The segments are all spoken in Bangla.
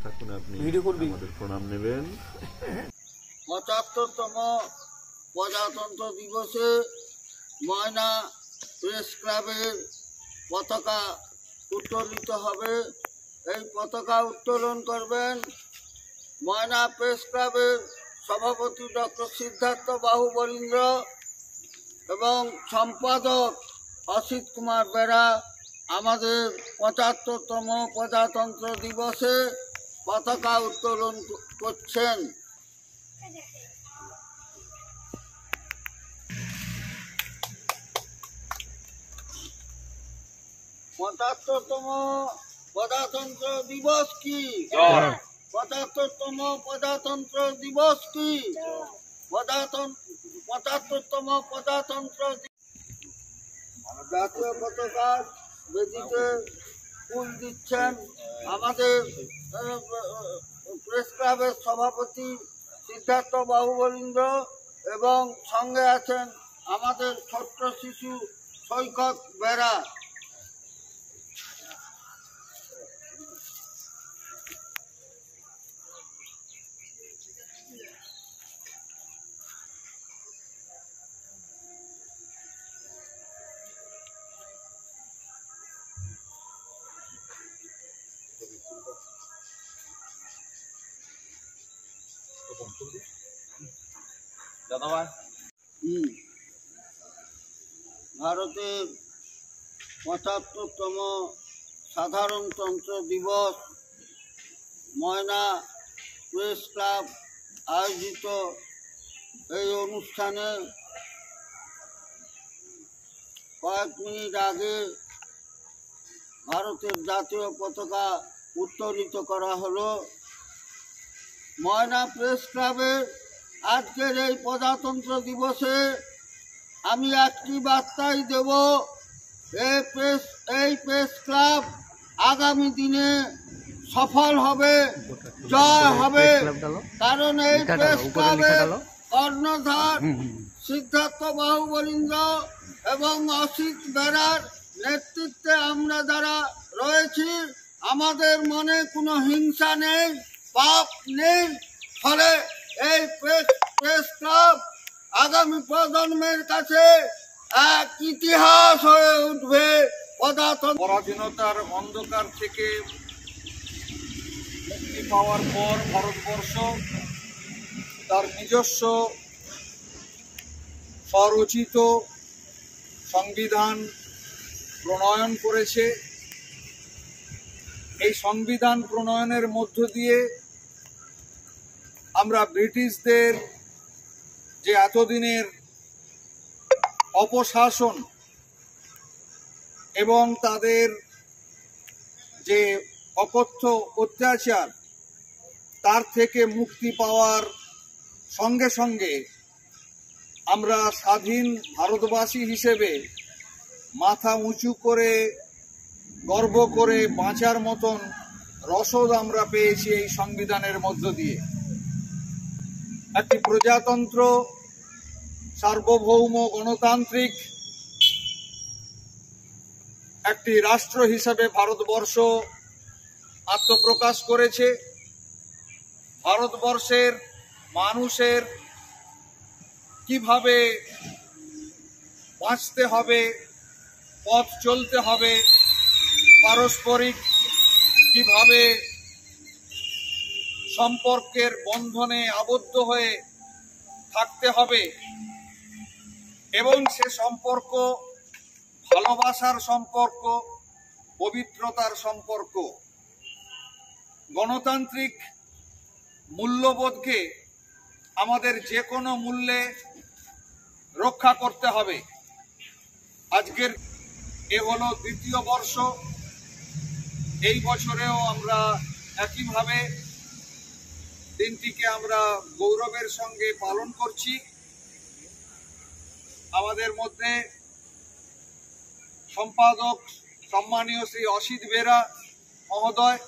থাকুন, আপনি আমাদের প্রণাম নেবেন। ৭৫তম প্রজাতন্ত্র দিবসে ময়না প্রেস ক্লাবের পতাকা উত্তোলিত হবে। এই পতাকা উত্তোলন করবেন ময়না প্রেস ক্লাবের সভাপতি ডক্টর সিদ্ধার্থ বাহু বরীন্দ্র এবং সম্পাদক অসিত কুমার বেরা। আমাদের ৭৫তম প্রজাতন্ত্র দিবসে পতাকা উত্তোলন করছেন। পঁচাত্তরতম প্রজাতন্ত্র দিবস কি? ৭৫তম প্রজাতন্ত্র দিবস কি? ৭৫তম প্রজাতন্ত্র জাতীয় পতাকার বেদিতে ফুল দিচ্ছেন আমাদের প্রেস ক্লাবের সভাপতি সিদ্ধার্থ বাহু বরীন্দ্র এবং সঙ্গে আছেন আমাদের ছোট্ট শিশু সৈকত বেরা। ভারতের ৭৫তম সাধারণতন্ত্র দিবস ময়না প্রেস ক্লাব আয়োজিত এই অনুষ্ঠানে কয়েক মিনিট আগে ভারতের জাতীয় পতাকা উত্তোলিত করা হলো। ময়না প্রেস ক্লাবের আজকের এই প্রজাতন্ত্র দিবসে আমি একটি বার্তাই দেব, এই প্রেস ক্লাব আগামী দিনে সফল হবে, জয় হবে। কারণ এই প্রেস ক্লাবের কর্ণধার সিদ্ধার্থ বাহু বরীন্দ্র এবং অসিত বেরার নেতৃত্বে আমরা যারা রয়েছি, আমাদের মনে কোনো হিংসা নেই, পাপ নেই। ফলে এই প্রেস ক্লাব আগামী প্রজন্মের কাছে এক ইতিহাস হয়ে উঠবে। পরাধীনতার অন্ধকার থেকে মুক্তি পাওয়ার পর ভারতবর্ষ তার নিজস্ব স্বরচিত সংবিধান প্রণয়ন করেছে। এই সংবিধান প্রণয়নের মধ্য দিয়ে আমরা ব্রিটিশদের যে এতদিনের অপশাসন এবং তাদের যে অকথ্য অত্যাচার, তার থেকে মুক্তি পাওয়ার সঙ্গে সঙ্গে আমরা স্বাধীন ভারতবাসী হিসেবে মাথা উঁচু করে গর্ব করে বাঁচার মতন রসদ আমরা পেয়েছি এই সংবিধানের মধ্য দিয়ে। একটি প্রজাতন্ত্র, সার্বভৌম গণতান্ত্রিক একটি রাষ্ট্র হিসেবে ভারতবর্ষ আত্মপ্রকাশ করেছে। ভারতবর্ষের মানুষের কিভাবে বাঁচতে হবে, পথ চলতে হবে, পারস্পরিক কিভাবে সম্পর্কের বন্ধনে আবদ্ধ হয়ে থাকতে হবে এবং সে সম্পর্ক ভালোবাসার সম্পর্ক, পবিত্রতার সম্পর্ক, গণতান্ত্রিক মূল্যবোধকে আমাদের যে কোনো মূল্যে রক্ষা করতে হবে। আজকের হলো দ্বিতীয় বর্ষ। এই বছরেও আমরা একইভাবে দিনটিকে আমরা গৌরবের সঙ্গে পালন করছি। আমাদের মধ্যে সম্পাদক সম্মানীয় শ্রী অসিত বেরা মহোদয়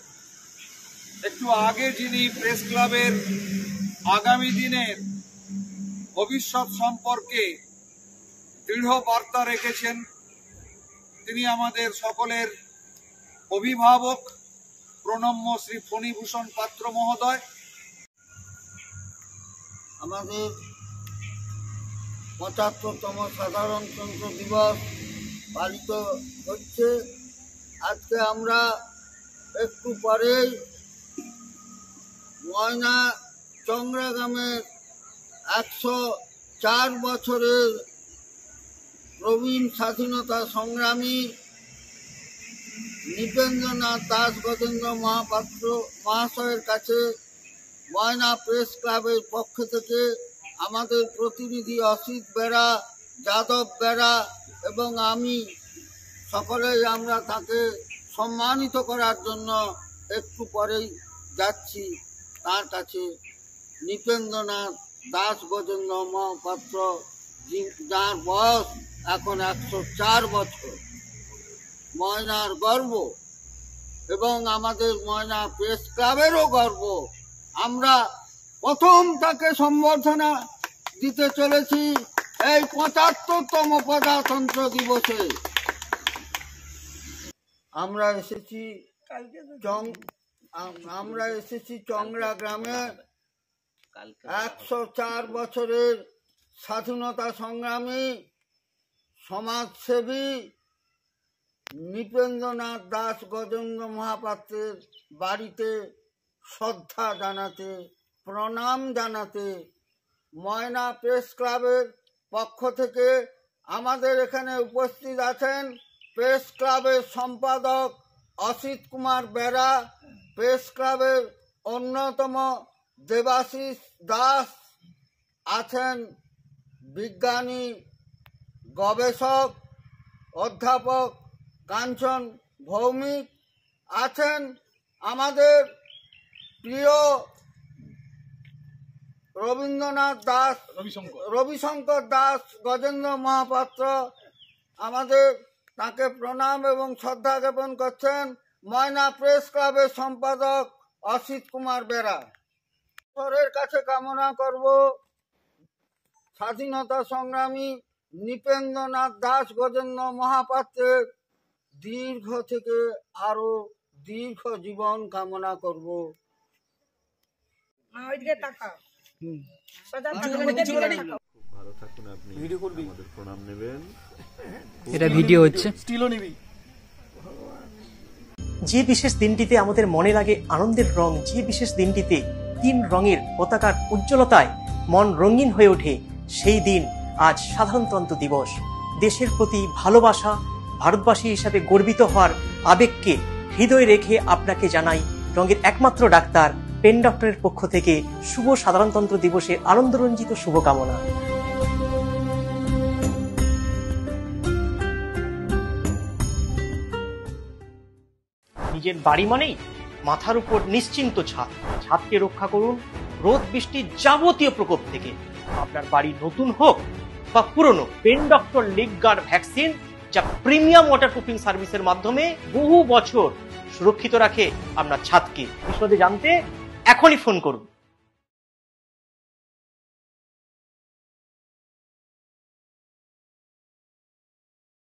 একটু আগে, যিনি প্রেস ক্লাবের আগামী দিনের ভবিষ্যৎ সম্পর্কে দৃঢ় বার্তা রেখেছেন। তিনি আমাদের সকলের অভিভাবক প্রণম্য শ্রী ফণীভূষণ পাত্র মহোদয়। আমাদের ৭৫তম সাধারণতন্ত্র দিবস পালিত হচ্ছে। আজকে আমরা একটু পরেই ময়না চংরা গ্রামের ১০৪ বছরের প্রবীণ স্বাধীনতা সংগ্রামী নৃপেন্দ্রনাথ দাস গজেন্দ্র মহাপাত্র মহাশয়ের কাছে ময়না প্রেস ক্লাবের পক্ষ থেকে আমাদের প্রতিনিধি অসিত বেরা, যাদব বেরা এবং আমি সকলেই আমরা তাকে সম্মানিত করার জন্য একটু পরেই যাচ্ছি তার কাছে। নৃপেন্দ্রনাথ দাস গজেন্দ্র মহাপাত্র, যার বয়স এখন ১০৪ বছর, ময়নার গর্ব এবং আমাদের ময়না প্রেস ক্লাবেরও গর্ব। আমরা প্রথম তাকে সম্বর্ধনা দিতে চলেছি এই ৭৫তম প্রজাতন্ত্র দিবসে। আমরা এসেছি চংরা গ্রামে ১০৪ বছরের স্বাধীনতা সংগ্রামী সমাজসেবী নৃপেন্দ্রনাথ দাস গজেন্দ্র মহাপাত্রের বাড়িতে শ্রদ্ধা জানাতে, প্রণাম জানাতে। ময়না প্রেস ক্লাবের পক্ষ থেকে আমাদের এখানে উপস্থিত আছেন প্রেস ক্লাবের সম্পাদক অসিত কুমার বেরা, প্রেস ক্লাবের অন্যতম দেবাশিস দাস, আছেন বিজ্ঞানী গবেষক অধ্যাপক কাঞ্চন ভৌমিক, আছেন আমাদের প্রিয় রবিশঙ্কর দাস গজেন্দ্র মহাপাত্র। আমাদের তাকে প্রণাম এবং শ্রদ্ধা জ্ঞাপন করছেন ময়না প্রেস ক্লাবের সম্পাদক অসিত কুমার বেরা। ঈশ্বরের কাছে কামনা করব স্বাধীনতা সংগ্রামী নৃপেন্দ্রনাথ দাস গজেন্দ্র মহাপাত্রের দীর্ঘ থেকে আরো দীর্ঘ জীবন কামনা করব। ভালো থাকুন। আপনি আমাদের প্রণাম নেবেন। এটা ভিডিও হচ্ছে, স্টিলও নিবি। যে বিশেষ দিনটিতে আমাদের মনে লাগে আনন্দের রং, যে বিশেষ দিনটিতে ৩ রঙের পতাকার উজ্জ্বলতায় মন রঙিন হয়ে ওঠে, সেই দিন আজ সাধারণতন্ত্র দিবস। দেশের প্রতি ভালোবাসা, ভারতবাসী হিসাবে গর্বিত হওয়ার আবেগকে হৃদয়ে রেখে আপনাকে জানাই রঙের একমাত্র ডাক্তার পেন ডক্টরের পক্ষ থেকে শুভ সাধারণতন্ত্র দিবসের আনন্দরঞ্জিত শুভকামনা। নিজের বাড়ি মানেই মাথার উপর নিশ্চিন্ত ছাদ। ছাদকে রক্ষা করুন রোদ বৃষ্টির যাবতীয় প্রকোপ থেকে। আপনার বাড়ি নতুন হোক বা পুরনো, pen doctor leak guard vaccine, যা প্রিমিয়াম ওয়াটারপ্রুফিং সার্ভিসের মাধ্যমে বহু বছর সুরক্ষিত রাখে আপনার ছাদকে। বিশদে জানতে এখনই ফোন করুন।